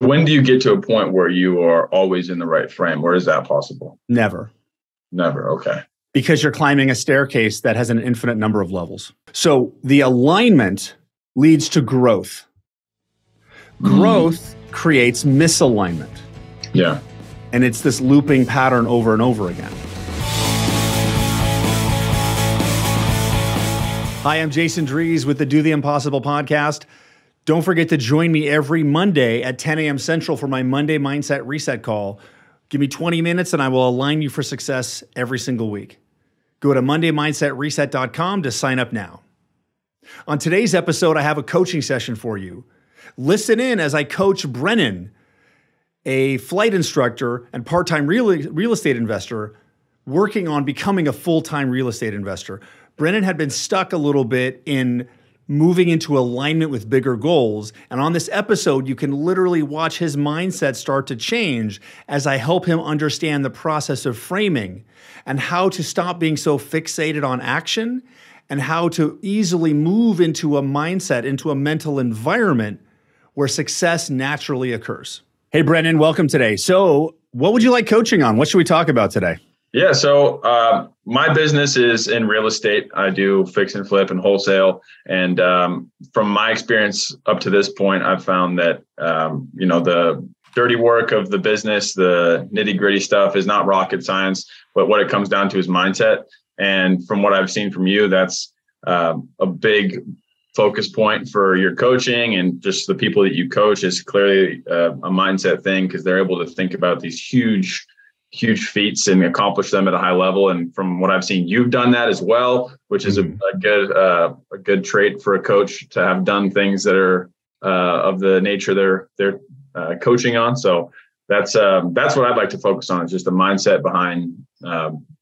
When do you get to a point where you are always in the right frame? Where is that possible? Never. Never. Okay. Because you're climbing a staircase that has an infinite number of levels. So the alignment leads to growth. Growth creates misalignment. Yeah. And it's this looping pattern over and over again. Hi, I'm Jason Drees with the Do the Impossible podcast. Don't forget to join me every Monday at 10 a.m. Central for my Monday Mindset Reset call. Give me 20 minutes and I will align you for success every single week. Go to MondayMindsetReset.com to sign up now. On today's episode, I have a coaching session for you. Listen in as I coach Brennon, a flight instructor and part-time real estate investor working on becoming a full-time real estate investor. Brennon had been stuck a little bit in moving into alignment with bigger goals. And on this episode, you can literally watch his mindset start to change as I help him understand the process of framing and how to stop being so fixated on action and how to easily move into a mindset, into a mental environment where success naturally occurs. Hey, Brennon, welcome today. So what would you like coaching on? What should we talk about today? Yeah. So my business is in real estate. I do fix and flip and wholesale. And from my experience up to this point, I've found that, the dirty work of the business, the nitty gritty stuff is not rocket science, but what it comes down to is mindset. And from what I've seen from you, that's a big focus point for your coaching and just the people that you coach is clearly a mindset thing because they're able to think about these huge feats and accomplish them at a high level. And from what I've seen, you've done that as well, which is a good trait for a coach to have done things that are of the nature they're coaching on. So that's what I'd like to focus on is just the mindset behind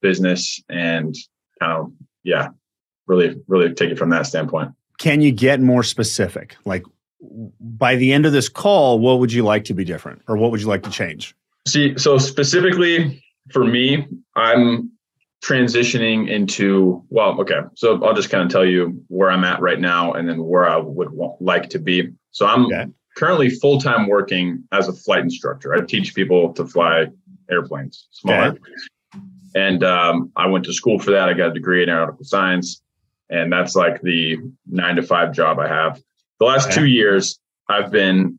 business and really take it from that standpoint. Can you get more specific? Like by the end of this call, what would you like to be different or what would you like to change? See, so specifically for me, I'm transitioning into, so I'll just kind of tell you where I'm at right now and then where I would like to be. So I'm currently full-time working as a flight instructor. I teach people to fly airplanes, small airplanes. And I went to school for that. I got a degree in aeronautical science. And that's like the 9-to-5 job I have. The last 2 years, I've been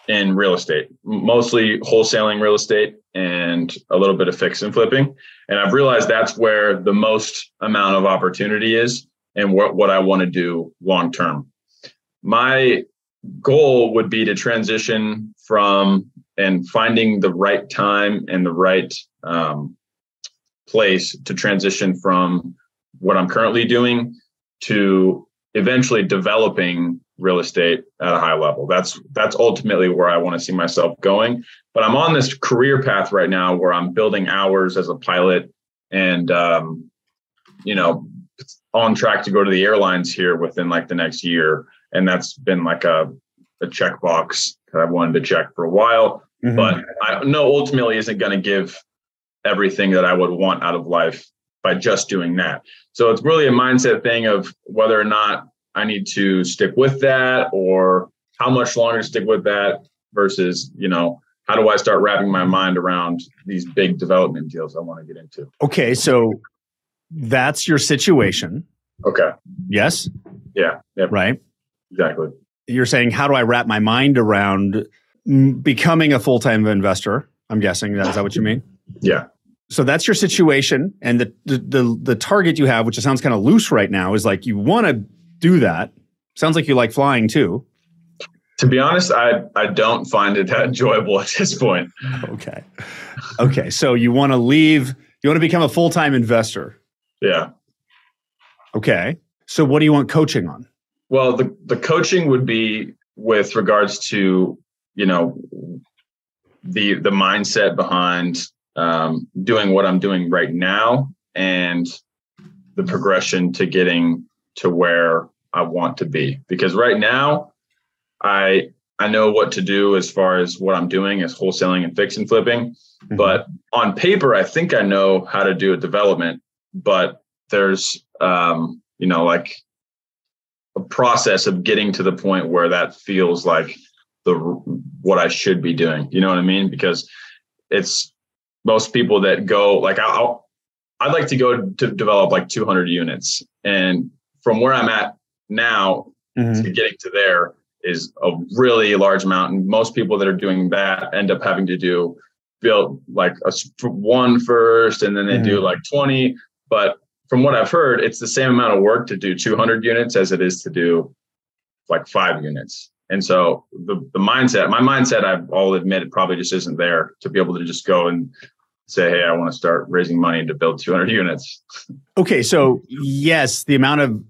in real estate, mostly wholesaling real estate and a little bit of fix and flipping. And I've realized that's where the most amount of opportunity is and what I want to do long term. My goal would be to transition from and finding the right time and the right place to transition from what I'm currently doing to eventually developing real estate at a high level. That's ultimately where I want to see myself going. But I'm on this career path right now where I'm building hours as a pilot and, on track to go to the airlines here within like the next year. And that's been like a checkbox that I've wanted to check for a while. Mm-hmm. But I know ultimately isn't going to give everything that I would want out of life by just doing that. So it's really a mindset thing of whether or not I need to stick with that or how much longer to stick with that versus, how do I start wrapping my mind around these big development deals I want to get into? Okay. So that's your situation. Okay. Yes. Yeah. Yep. Right. Exactly. You're saying, how do I wrap my mind around becoming a full-time investor? I'm guessing is that what you mean? Yeah. So that's your situation. And the target you have, which sounds kind of loose right now, is like you want to do that. Sounds like you like flying too. To be honest, I don't find it that enjoyable at this point. Okay. So you want to become a full-time investor. Yeah. Okay. So what do you want coaching on? Well, the coaching would be with regards to, the mindset behind doing what I'm doing right now and the progression to getting to where I want to be. Because right now I know what to do as far as what I'm doing is wholesaling and fix and flipping. Mm-hmm. But on paper, I think I know how to do a development, but there's, like a process of getting to the point where that feels like what I should be doing. You know what I mean? Because it's most people that go like, I'd like to go to develop like 200 units. And from where I'm at now to getting to there is a really large amount. And most people that are doing that end up having to build like one first, and then they do like 20. But from what I've heard, it's the same amount of work to do 200 units as it is to do like 5 units. And so my mindset, I'll admit, it probably just isn't there to be able to just go and say, hey, I want to start raising money to build 200 units. Okay. So yes, the amount of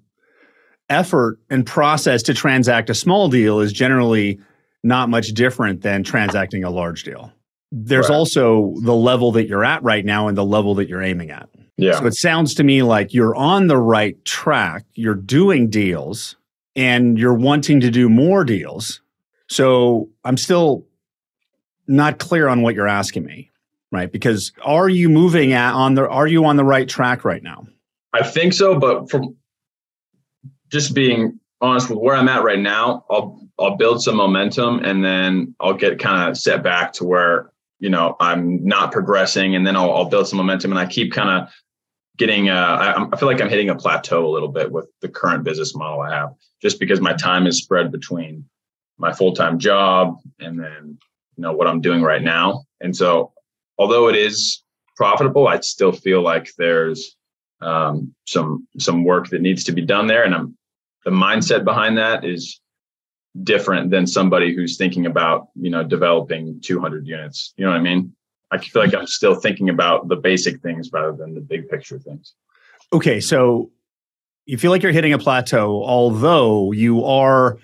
effort and process to transact a small deal is generally not much different than transacting a large deal. There's also the level that you're at right now and the level that you're aiming at. Yeah. So it sounds to me like you're on the right track. You're doing deals and you're wanting to do more deals. So I'm still not clear on what you're asking me, right? Because are you are you on the right track right now? I think so, but from just being honest with where I'm at right now, I'll build some momentum and then I'll get kind of set back to where, I'm not progressing, and then I'll build some momentum, and I keep kind of getting, I feel like I'm hitting a plateau a little bit with the current business model I have, just because my time is spread between my full-time job and then, what I'm doing right now. And so although it is profitable, I still feel like there's some work that needs to be done there. And the mindset behind that is different than somebody who's thinking about, developing 200 units. You know what I mean? I feel like I'm still thinking about the basic things rather than the big picture things. Okay. So you feel like you're hitting a plateau, although you are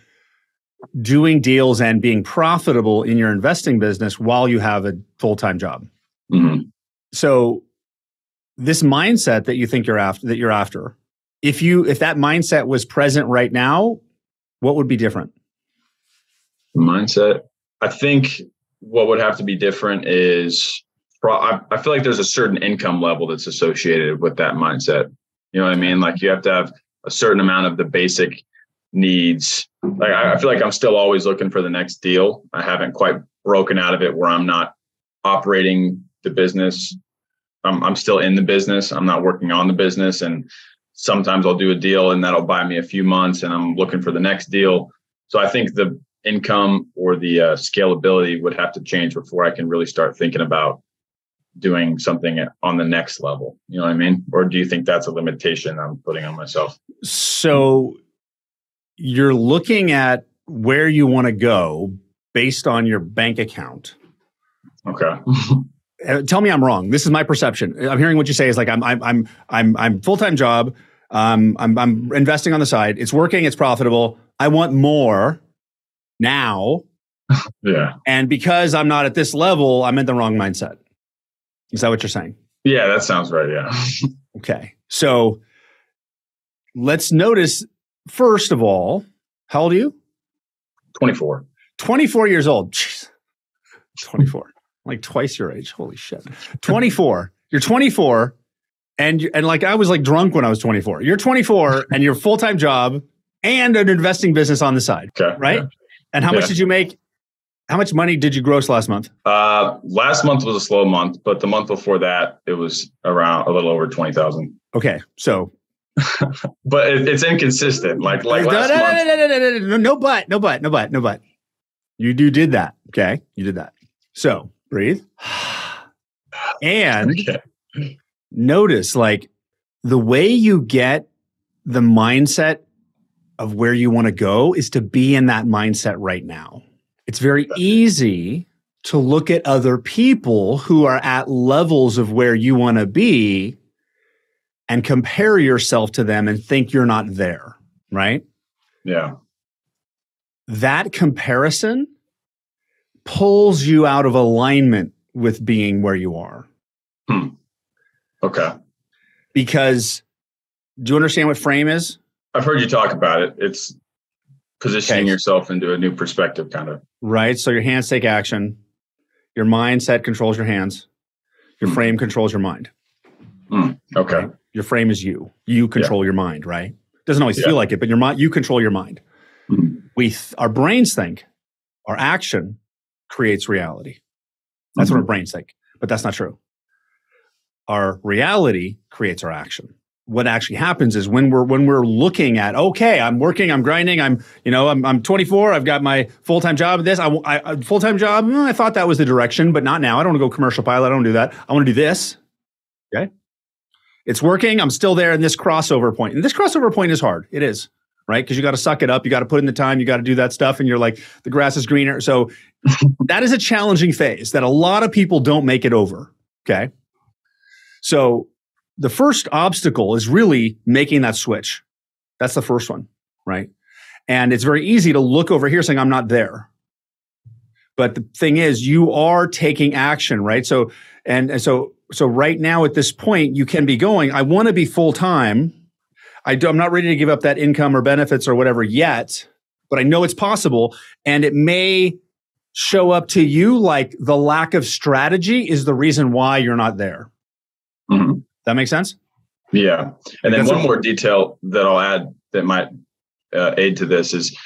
doing deals and being profitable in your investing business while you have a full-time job. Mm-hmm. So this mindset that you think you're after, if that mindset was present right now, what would be different? Mindset. I think what would have to be different is I feel like there's a certain income level that's associated with that mindset. You know what I mean? Like you have to have a certain amount of the basic needs. Like I feel like I'm still always looking for the next deal. I haven't quite broken out of it where I'm not operating the business. I'm still in the business. I'm not working on the business. And sometimes I'll do a deal and that'll buy me a few months and I'm looking for the next deal. So I think the income or the scalability would have to change before I can really start thinking about doing something on the next level. You know what I mean? Or do you think that's a limitation I'm putting on myself? So you're looking at where you want to go based on your bank account. Okay. Tell me I'm wrong. This is my perception. I'm hearing what you say is like I'm full-time job. I'm investing on the side. It's working. It's profitable. I want more now. Yeah. And because I'm not at this level, I'm in the wrong mindset. Is that what you're saying? Yeah, that sounds right. Yeah. Okay. So let's notice, first of all, how old are you? 24. 24 years old. Jeez. 24. Like twice your age. Holy shit. 24. You're 24. And like I was like drunk when I was 24. You're 24 and your full-time job and an investing business on the side. Okay. Right? Yeah. And how much did you make? How much money did you gross last month? Last month was a slow month, but the month before that, it was around a little over 20,000. Okay. So. But it's inconsistent. Like last month. No, but. You did that. Okay. You did that. So breathe. And notice like the way you get the mindset of where you want to go is to be in that mindset right now. It's very easy to look at other people who are at levels of where you want to be and compare yourself to them and think you're not there, right? Yeah. That comparison pulls you out of alignment with being where you are. Okay. Because do you understand what frame is? I've heard you talk about it. It's positioning yourself into a new perspective, kind of. Right. So your hands take action. Your mindset controls your hands. Your frame controls your mind. Okay. Right? Your frame is you. You control your mind, right? Doesn't always feel like it, but you control your mind. Our brains think Our action creates reality. That's what our brains think, but that's not true. Our reality creates our action. What actually happens is when we're looking at, okay, I'm working, I'm grinding, I'm 24, I've got my full-time job. Full-time job, I thought that was the direction, but not now. I don't want to go commercial pilot. I don't do that. I want to do this. Okay. It's working. I'm still there in this crossover point. And this crossover point is hard. It is, right? Because you got to suck it up. You got to put in the time. You got to do that stuff. And you're like, the grass is greener. So that is a challenging phase that a lot of people don't make it over. Okay. So the first obstacle is really making that switch. That's the first one, right? And it's very easy to look over here saying, I'm not there. But the thing is, you are taking action, right? So right now at this point, you can be going, I want to be full-time. I'm not ready to give up that income or benefits or whatever yet, but I know it's possible. And it may show up to you like the lack of strategy is the reason why you're not there. Mm-hmm. That make sense? Yeah. And then one more detail that I'll add that might aid to this is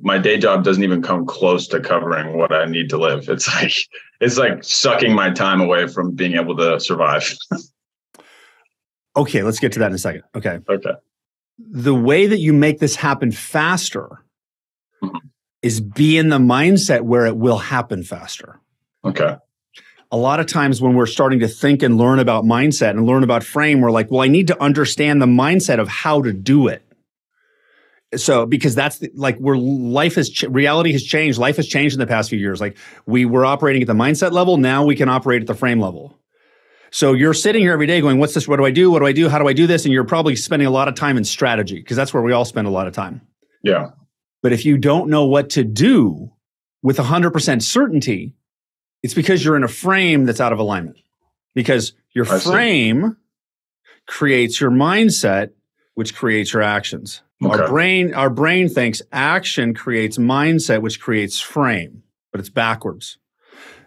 my day job doesn't even come close to covering what I need to live. It's like sucking my time away from being able to survive. Okay, let's get to that in a second. Okay. Okay. The way that you make this happen faster is be in the mindset where it will happen faster. Okay. A lot of times when we're starting to think and learn about mindset and learn about frame, we're like, well, I need to understand the mindset of how to do it. So, because that's like where reality has changed. Life has changed in the past few years. Like we were operating at the mindset level. Now we can operate at the frame level. So you're sitting here every day going, what's this? What do I do? What do I do? How do I do this? And you're probably spending a lot of time in strategy because that's where we all spend a lot of time. Yeah. But if you don't know what to do with 100% certainty, it's because you're in a frame that's out of alignment. Because your frame creates your mindset, which creates your actions. Okay. Our brain thinks action creates mindset, which creates frame, but it's backwards.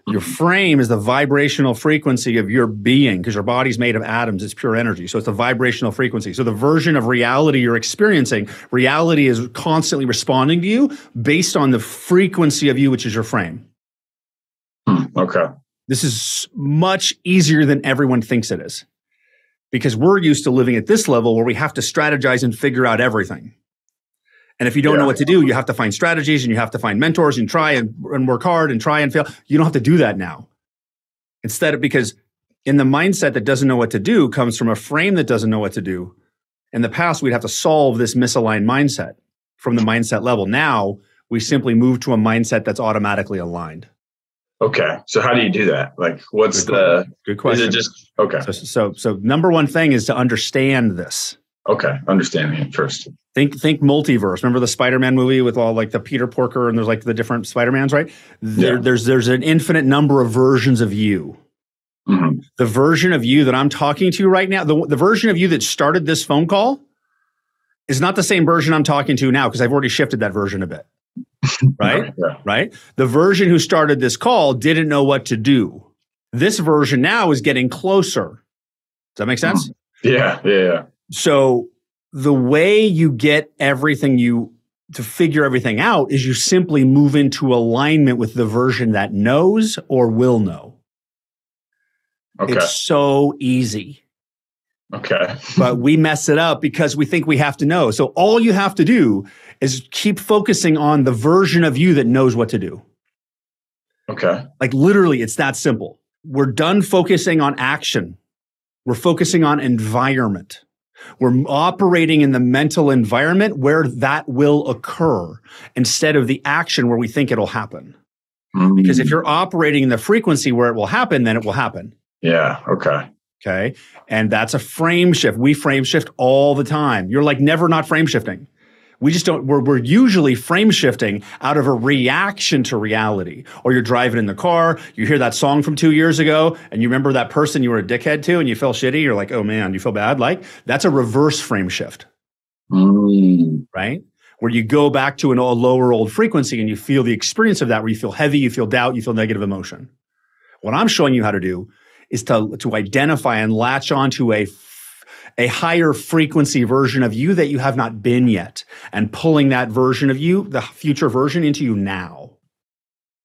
Your frame is the vibrational frequency of your being because your body's made of atoms. It's pure energy. So it's a vibrational frequency. So the version of reality you're experiencing, reality is constantly responding to you based on the frequency of you, which is your frame. Okay. This is much easier than everyone thinks it is because we're used to living at this level where we have to strategize and figure out everything. And if you don't know what to do, you have to find strategies and you have to find mentors and try and work hard and try and fail. You don't have to do that now. Because in the mindset that doesn't know what to do comes from a frame that doesn't know what to do. In the past, we'd have to solve this misaligned mindset from the mindset level. Now, we simply move to a mindset that's automatically aligned. Okay. So how do you do that? Like what's good question. Is it just, okay. So number one thing is to understand this. Okay. Understanding it first. Think multiverse. Remember the Spider-Man movie with all like the Peter Porker and there's like the different Spider-Mans, right? There's an infinite number of versions of you. Mm-hmm. The version of you that I'm talking to right now, the version of you that started this phone call is not the same version I'm talking to now because I've already shifted that version a bit. Right? Right? The version who started this call didn't know what to do. This version now is getting closer. Does that make sense? Yeah. So the way you get to figure everything out is you simply move into alignment with the version that knows or will know. Okay. It's so easy. Okay. But we mess it up because we think we have to know. So all you have to do is keep focusing on the version of you that knows what to do. Okay. Like literally, it's that simple. We're done focusing on action. We're focusing on environment. We're operating in the mental environment where that will occur instead of the action where we think it'll happen. Mm-hmm. Because if you're operating in the frequency where it will happen, then it will happen. Yeah. Okay. Okay. And that's a frame shift. We frame shift all the time. You're like never not frame shifting. We just don't, we're usually frame shifting out of a reaction to reality. Or you're driving in the car, you hear that song from 2 years ago, and you remember that person you were a dickhead to, and you feel shitty. You're like, oh man, you feel bad? Like, that's a reverse frame shift. Right? Where you go back to a lower old frequency and you feel the experience of that, where you feel heavy, you feel doubt, you feel negative emotion. What I'm showing you how to do is to identify and latch onto a higher frequency version of you that you have not been yet, and pulling that version of you, the future version, into you now.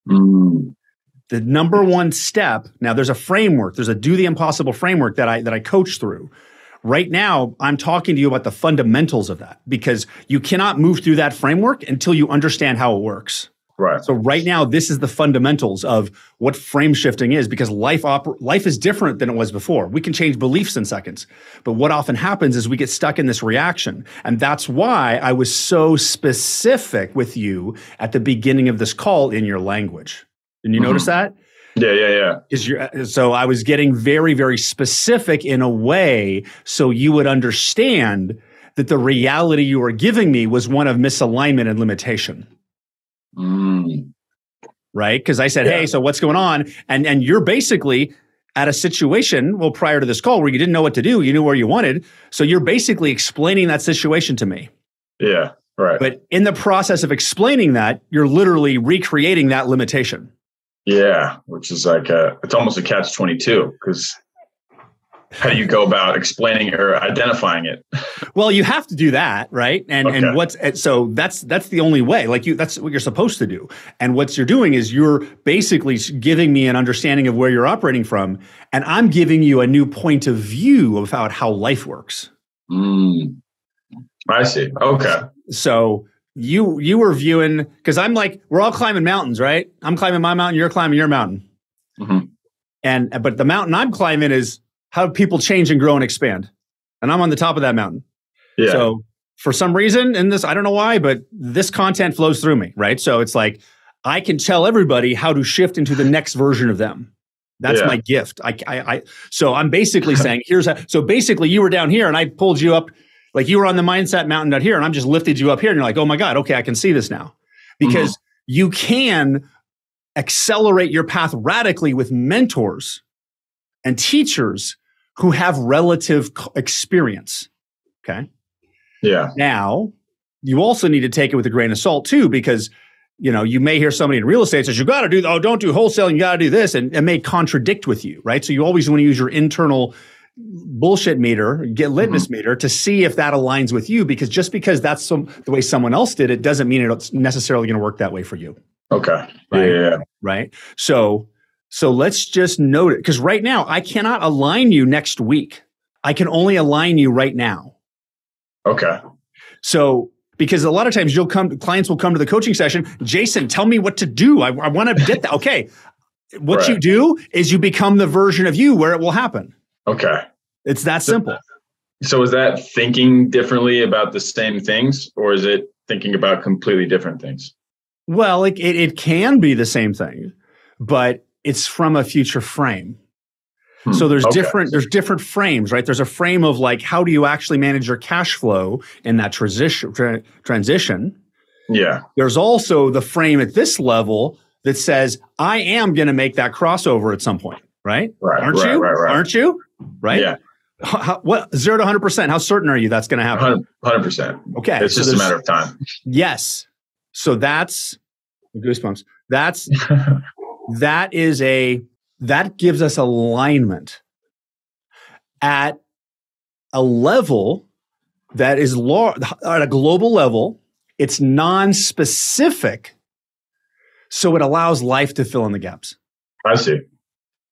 Mm. The number one step, now there's a framework, there's a do the impossible framework that I coach through. Right now, I'm talking to you about the fundamentals of that because you cannot move through that framework until you understand how it works. Right. So right now, this is the fundamentals of what frame shifting is because life is different than it was before. We can change beliefs in seconds. But what often happens is we get stuck in this reaction. And that's why I was so specific with you at the beginning of this call in your language. Didn't you notice that? Yeah. So I was getting very, very specific in a way so you would understand that the reality you were giving me was one of misalignment and limitation. Right? Because I said, hey, so what's going on? And you're basically at a situation, well, prior to this call where you didn't know what to do, you knew where you wanted. So you're basically explaining that situation to me. Yeah, right. But in the process of explaining that, you're literally recreating that limitation. Yeah, which is like it's almost a catch-22 because how do you go about explaining or identifying it? Well, you have to do that, right? And so that's the only way. Like that's what you're supposed to do. And what you're doing is you're basically giving me an understanding of where you're operating from, and I'm giving you a new point of view about how life works. I see. Okay. So you were viewing, because I'm like, we're all climbing mountains, right? I'm climbing my mountain, you're climbing your mountain. But the mountain I'm climbing is how people change and grow and expand. And I'm on the top of that mountain. Yeah. So for some reason in this, I don't know why, but this content flows through me, right? So it's like, I can tell everybody how to shift into the next version of them. That's my gift. So I'm basically saying, so basically you were down here and I pulled you up. Like you were on the mindset mountain out here and I'm just lifted you up here and you're like, oh my God, okay, I can see this now. Because you can accelerate your path radically with mentors and teachers who have relative experience. Okay. Yeah. Now, you also need to take it with a grain of salt too, because you may hear somebody in real estate says, you got to do, don't do wholesaling, you got to do this, and it may contradict with you, right? So you always want to use your internal bullshit meter, get litmus meter to see if that aligns with you, because just because that's the way someone else did it doesn't mean it's necessarily going to work that way for you. Okay. Right? Yeah. Right. So let's just note it, because right now I cannot align you next week. I can only align you right now. Okay. So because a lot of times clients will come to the coaching session, Jason, tell me what to do. I want to get that. Okay. What you do is you become the version of you where it will happen. Okay. It's that simple. So is that thinking differently about the same things, or is it thinking about completely different things? Well, it can be the same thing, but it's from a future frame. So there's different frames, right? There's a frame of like, how do you actually manage your cash flow in that transition? Yeah. There's also the frame at this level that says, I am going to make that crossover at some point, right? Aren't you? Aren't you? Right? Yeah. What 0 to 100%? How certain are you that's going to happen? 100%. Okay. It's just a matter of time. Yes. So that's goosebumps. That gives us alignment at a level that is at a global level. It's non-specific. So it allows life to fill in the gaps. I see.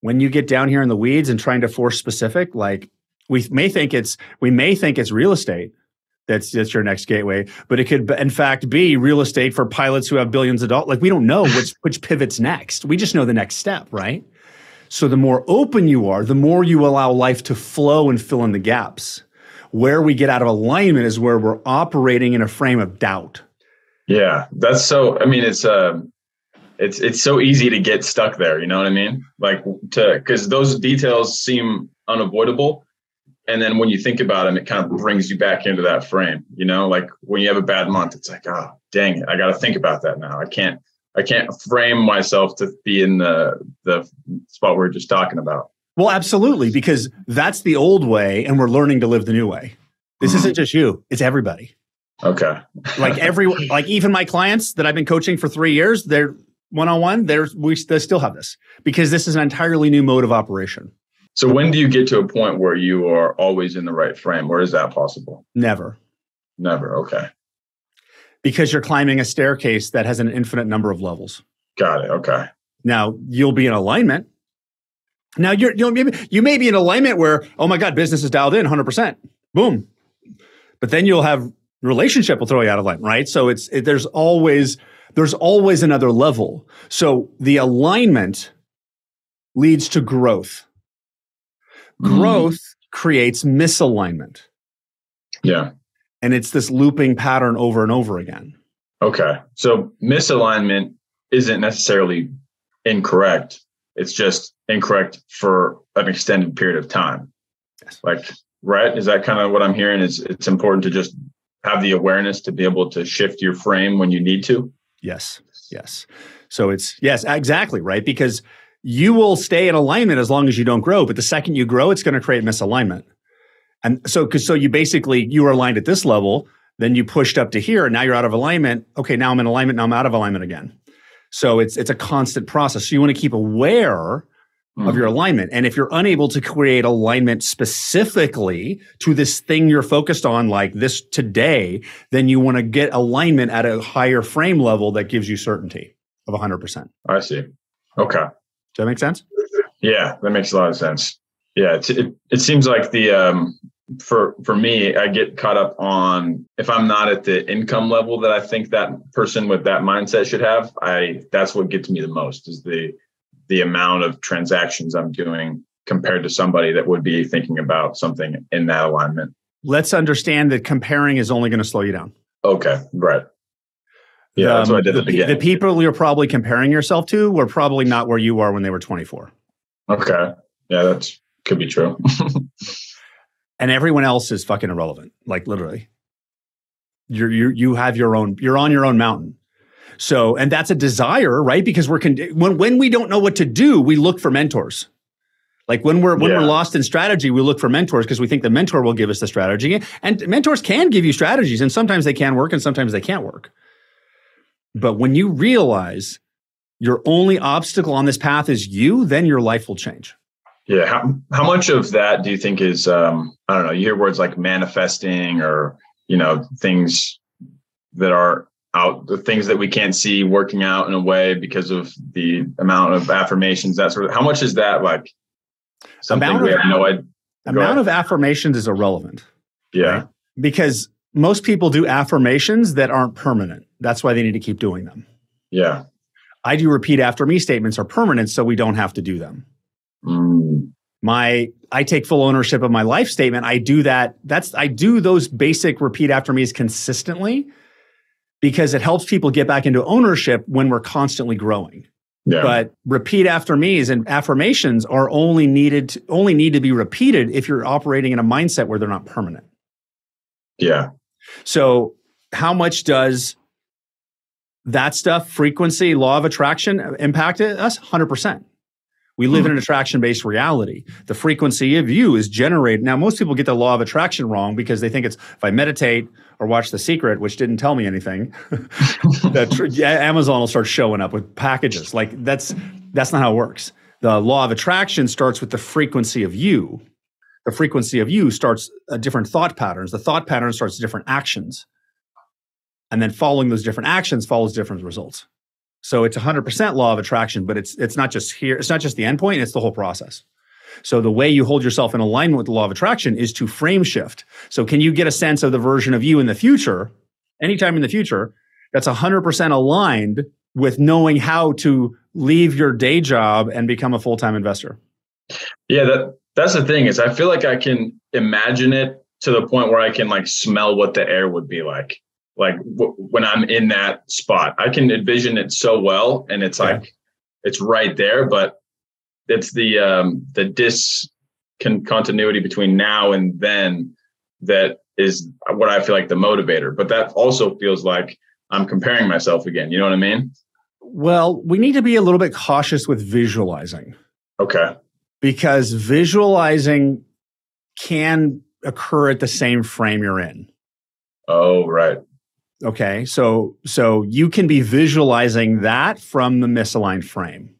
When you get down here in the weeds and trying to force specific, like we may think it's real estate that's your next gateway, but it could in fact be real estate for pilots who have billions of dollars. Like we don't know which pivot's next. We just know the next step, right? So the more open you are, the more you allow life to flow and fill in the gaps. Where we get out of alignment is where we're operating in a frame of doubt. Yeah, that's so. I mean, it's so easy to get stuck there. You know what I mean? Like because those details seem unavoidable, and then when you think about them, it kind of brings you back into that frame. Like when you have a bad month, it's like, oh, dang it, I got to think about that now. I can't frame myself to be in the spot we were just talking about. Well, absolutely, because that's the old way, and we're learning to live the new way. This isn't just you; it's everybody. Okay. like even my clients that I've been coaching for 3 years, they're one-on-one. They still have this because this is an entirely new mode of operation. So when do you get to a point where you are always in the right frame? Where is that possible? Never. Okay. Because you're climbing a staircase that has an infinite number of levels. Got it. Okay. Now you'll be in alignment. Now you may be in alignment where, oh my God, business is dialed in 100%. Boom. But then you'll have relationship will throw you out of alignment, right? So there's always another level. So the alignment leads to growth. Growth creates misalignment. Yeah. And it's this looping pattern over and over again. Okay. So misalignment isn't necessarily incorrect. It's just incorrect for an extended period of time. Yes. Like, right? Is that kind of what I'm hearing? It's important to just have the awareness to be able to shift your frame when you need to? Yes. Yes. So yes, exactly, right? Because you will stay in alignment as long as you don't grow. But the second you grow, it's going to create misalignment. And so you were aligned at this level, then you pushed up to here, and now you're out of alignment. Okay, now I'm in alignment, now I'm out of alignment again. So it's a constant process. So you want to keep aware of your alignment. And if you're unable to create alignment specifically to this thing you're focused on, like this today, then you want to get alignment at a higher frame level that gives you certainty of 100%. I see. Okay. Does that make sense? Yeah, that makes a lot of sense. Yeah, it seems like for me, I get caught up on if I'm not at the income level that I think that person with that mindset should have. That's what gets me the most is the amount of transactions I'm doing compared to somebody that would be thinking about something in that alignment. Let's understand that comparing is only going to slow you down. Okay, right. Yeah, that's what I did at the beginning. The people you're probably comparing yourself to were probably not where you are when they were 24. Okay. Yeah, that could be true. And everyone else is fucking irrelevant. Like literally. You have your own, you're on your own mountain. So, and that's a desire, right? Because when we don't know what to do, we look for mentors. Like when we're lost in strategy, we look for mentors because we think the mentor will give us the strategy. And mentors can give you strategies, and sometimes they can work and sometimes they can't work. But when you realize your only obstacle on this path is you, then your life will change. Yeah. How much of that do you think is, I don't know, you hear words like manifesting or, things that are out, the things that we can't see working out in a way because of the amount of affirmations, that sort of, how much is that like something we have no idea? Amount of affirmations is irrelevant. Yeah. Right? Because most people do affirmations that aren't permanent. That's why they need to keep doing them. Yeah. I do repeat after me statements are permanent, so we don't have to do them. I take full ownership of my life statement. I do that. I do those basic repeat after me's consistently because it helps people get back into ownership when we're constantly growing. Yeah. But repeat after me's and affirmations are only need to be repeated if you're operating in a mindset where they're not permanent. Yeah. So how much does that stuff, frequency, law of attraction, impact us? 100%. We live in an attraction-based reality. The frequency of you is generated. Now, most people get the law of attraction wrong because they think it's if I meditate or watch The Secret, which didn't tell me anything, that Amazon will start showing up with packages. Like that's not how it works. The law of attraction starts with the frequency of you. The frequency of you starts different thought patterns. The thought pattern starts different actions. And then following those different actions follows different results. So it's 100% law of attraction, but it's not just here. It's not just the endpoint. It's the whole process. So the way you hold yourself in alignment with the law of attraction is to frame shift. So can you get a sense of the version of you in the future, anytime in the future, that's 100% aligned with knowing how to leave your day job and become a full-time investor? Yeah, that's the thing is I feel like I can imagine it to the point where I can like smell what the air would be like. Like when I'm in that spot, I can envision it so well, and it's like it's right there. But it's the discontinuity between now and then that is what I feel like the motivator. But that also feels like I'm comparing myself again. You know what I mean? Well, we need to be a little bit cautious with visualizing. Okay. Because visualizing can occur at the same frame you're in. Oh, right. Okay, so you can be visualizing that from the misaligned frame.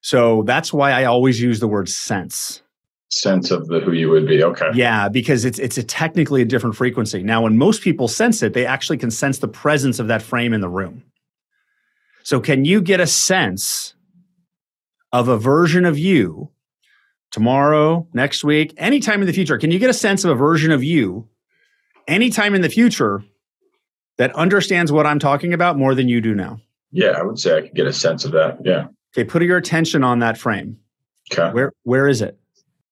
So that's why I always use the word sense. Sense of who you would be. Okay. Yeah, because it's technically a different frequency. Now, when most people sense it, they actually can sense the presence of that frame in the room. So can you get a sense of a version of you tomorrow, next week, anytime in the future? Can you get a sense of a version of you anytime in the future that understands what I'm talking about more than you do now? Yeah, I would say I could get a sense of that. Yeah. Okay, put your attention on that frame. Okay. Where is it?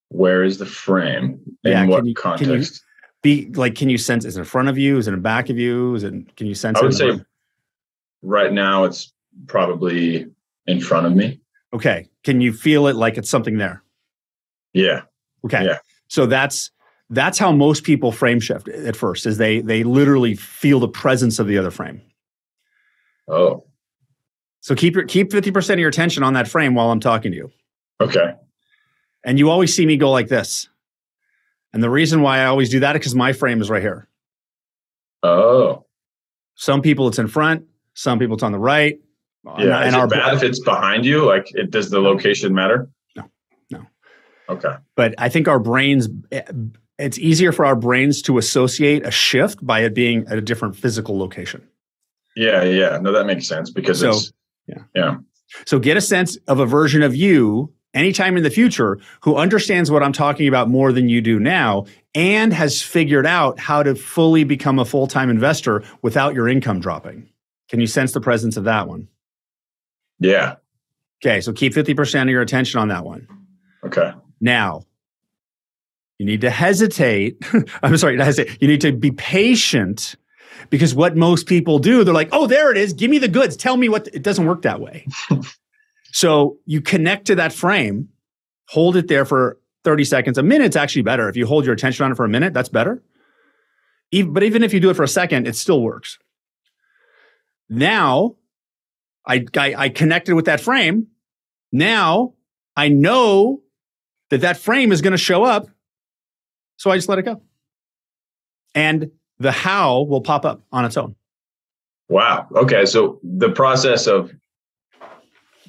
Where is the frame? In what context? Can you sense, is it in front of you? Is it in the back of you? Can you sense it? I would say right now it's probably in front of me. Okay. Can you feel it like it's something there? Yeah. Okay. Yeah. So that's how most people frame shift at first, is they literally feel the presence of the other frame. Oh. So keep 50% of your attention on that frame while I'm talking to you. Okay. And you always see me go like this. And the reason why I always do that is because my frame is right here. Oh. Some people it's in front, some people it's on the right. Yeah. Is it bad if it's behind you? Like, does the location matter? No. Okay. But I think our brains, it's easier for our brains to associate a shift by it being at a different physical location. Yeah. No, that makes sense because yeah. So get a sense of a version of you anytime in the future who understands what I'm talking about more than you do now and has figured out how to fully become a full-time investor without your income dropping. Can you sense the presence of that one? Yeah. Okay, so keep 50% of your attention on that one. Okay. Now, you need to hesitate. I'm sorry, not hesitate. You need to be patient, because what most people do, they're like, oh, there it is. Give me the goods. Tell me what. It doesn't work that way. So you connect to that frame, hold it there for 30 seconds. A minute's actually better. If you hold your attention on it for a minute, that's better. But even if you do it for a second, it still works. Now, I connected with that frame. Now, I know that frame is going to show up. So I just let it go. And the how will pop up on its own. Wow. Okay. So the process of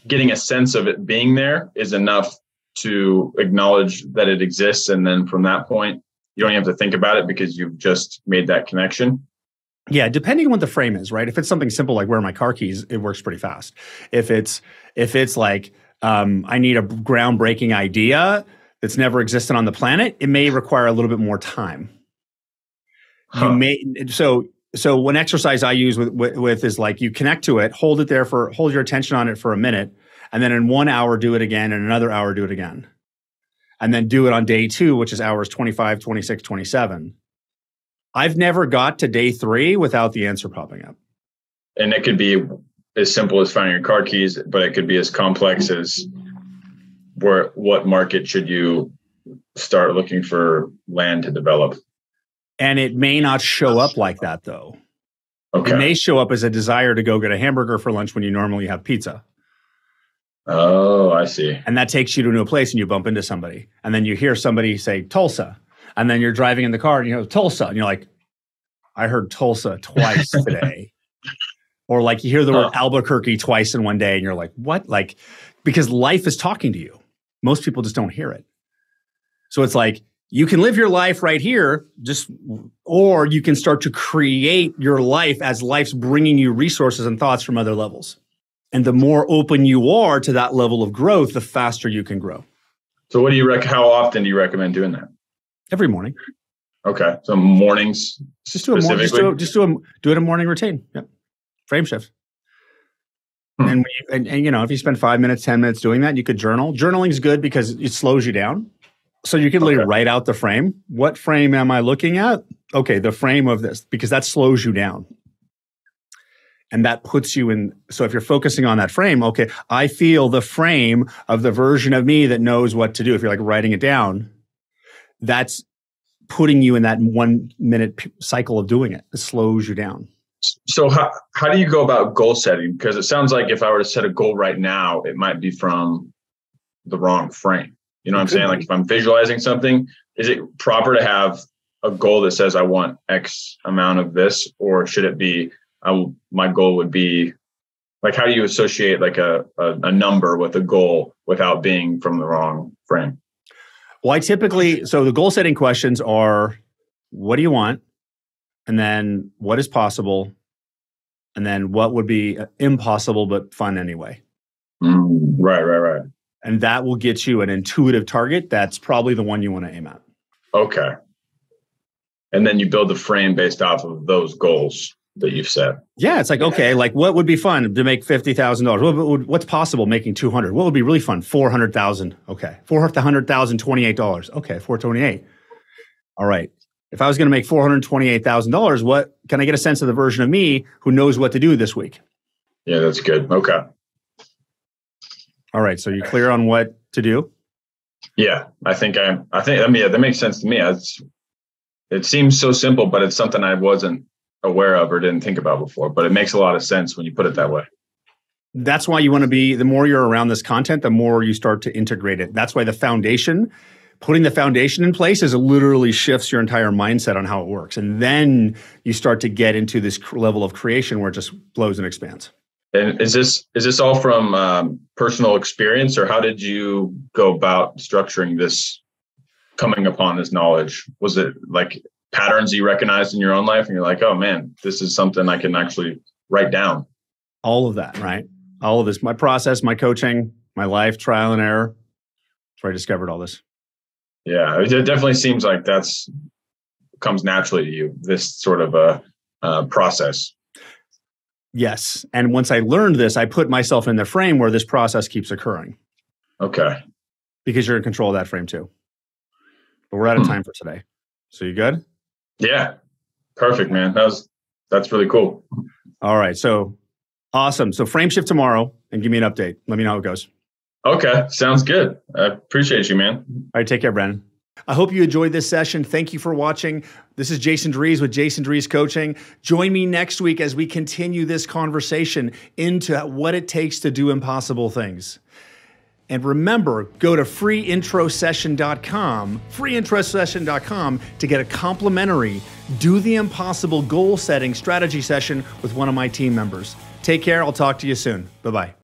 getting a sense of it being there is enough to acknowledge that it exists. And then from that point, you don't have to think about it because you've just made that connection. Yeah, depending on what the frame is, right? If it's something simple like where are my car keys, it works pretty fast. If it's like I need a groundbreaking idea that's never existed on the planet, it may require a little bit more time. So one exercise I use with is like you connect to it, hold your attention on it for a minute, and then in 1 hour do it again, and another hour do it again. And then do it on day 2, which is hours 25, 26, 27. I've never got to day 3 without the answer popping up. And it could be as simple as finding your car keys, but it could be as complex as what market should you start looking for land to develop? And it may not show up like that, though. Okay. It may show up as a desire to go get a hamburger for lunch when you normally have pizza. Oh, I see. And that takes you to a new place and you bump into somebody. And then you hear somebody say Tulsa. And then you're driving in the car and you know Tulsa. And you're like, I heard Tulsa twice today. Or like you hear the word Albuquerque twice in one day and you're like, what? Like, because life is talking to you. Most people just don't hear it. So it's like, you can live your life right here, or you can start to create your life as life's bringing you resources and thoughts from other levels. And the more open you are to that level of growth, the faster you can grow. So what do you how often do you recommend doing that? Every morning. Okay. So mornings. Just do a morning routine. Yep. Frame shift. And if you spend 5 minutes, 10 minutes doing that, you could journal. Journaling is good because it slows you down. So you can literally write out the frame. What frame am I looking at? Okay, the frame of this, because that slows you down. And that puts you in. So if you're focusing on that frame, okay, I feel the frame of the version of me that knows what to do. If you're like writing it down, that's putting you in that 1 minute cycle of doing it. It slows you down. So how do you go about goal setting? Because it sounds like if I were to set a goal right now, it might be from the wrong frame. You know what I'm saying? Like if I'm visualizing something, is it proper to have a goal that says I want X amount of this, or should it be my goal would be like, how do you associate like a number with a goal without being from the wrong frame? Well, so the goal setting questions are, what do you want? And then what is possible? And then what would be impossible but fun anyway. Right. And that will get you an intuitive target. That's probably the one you want to aim at. Okay. And then you build the frame based off of those goals that you've set. Yeah, it's like, okay, like what would be fun to make $50,000? What's possible making 200? What would be really fun? 400,000. Okay. 400,000, $28. Okay, 428. All right. If I was going to make $428,000, what can I get a sense of the version of me who knows what to do this week? Yeah, that's good. Okay. All right. So you clear on what to do? Yeah, I mean, yeah, that makes sense to me. It seems so simple, but it's something I wasn't aware of or didn't think about before, but it makes a lot of sense when you put it that way. That's why you want to be, the more you're around this content, the more you start to integrate it. That's why putting the foundation in place is it literally shifts your entire mindset on how it works. And then you start to get into this level of creation where it just blows and expands. And is this all from personal experience, or how did you go about structuring this, coming upon this knowledge? Was it like patterns you recognized in your own life and you're like, oh man, this is something I can actually write down? All of that, right? All of this, my process, my coaching, my life, trial and error. That's where I discovered all this. Yeah, it definitely seems like comes naturally to you, this sort of a process. Yes. And once I learned this, I put myself in the frame where this process keeps occurring. Okay. Because you're in control of that frame too. But we're out of time for today. So you good? Yeah. Perfect, man. That's really cool. All right. So awesome. So frame shift tomorrow and give me an update. Let me know how it goes. Okay. Sounds good. I appreciate you, man. All right. Take care, Brennon. I hope you enjoyed this session. Thank you for watching. This is Jason Drees with Jason Drees Coaching. Join me next week as we continue this conversation into what it takes to do impossible things. And remember, go to freeintrosession.com to get a complimentary Do the Impossible goal setting strategy session with one of my team members. Take care. I'll talk to you soon. Bye-bye.